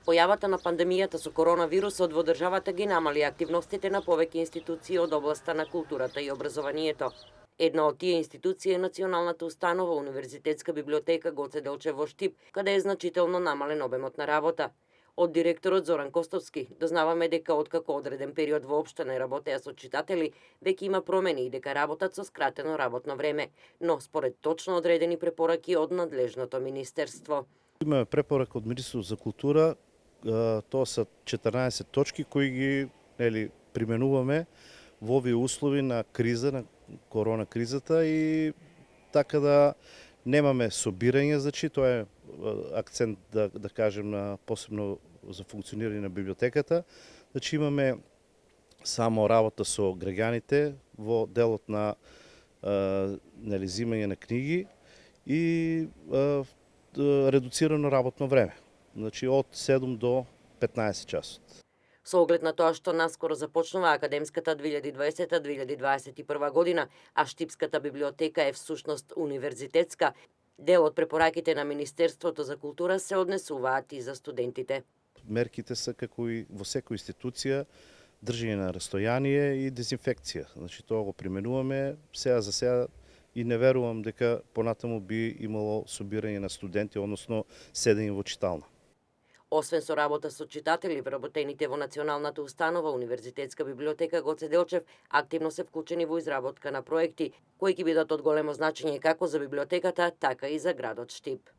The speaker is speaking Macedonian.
Појавата на пандемијата со коронавирусот во државата ги намали активностите на повеќе институции од областа на културата и образованието. Една од тие институции е Националната установа Универзитетска библиотека Гоце Делчев во Штип, каде е значително намален обемот на работа. Од директорот Зоран Костовски дознаваме дека откако одреден период воопшто не работеа со читатели, веќе има промени и дека работат со скратено работно време, но според точно одредени препораки од надлежното министерство. Имаме препорак од Министерството за култура, тоа се 14 точки кои ги применуваме во овие услови на криза, на корона кризата и така да немаме собирање, значи тоа е акцент да кажем на посебно за функционирање на библиотеката. Значи имаме само работа со граѓаните во делот на взимање на книги и редуцирано работно време. Значи од 7 до 15 часот. Со оглед на тоа што наскоро започнува академската 2020-2021 година, а Штипската библиотека е всушност универзитетска, дел од препораките на Министерството за култура се однесуваат и за студентите. Мерките се како и во секоја институција, држање на растојание и дезинфекција. Значи тоа го применуваме сега за сега и не верувам дека понатаму би имало собирање на студенти, односно седење во читална. Освен со работа со читатели, вработените во Националната установа Универзитетска библиотека Гоце Делчев активно се вклучени во изработка на проекти кои ќе бидат од големо значење како за библиотеката, така и за градот Штип.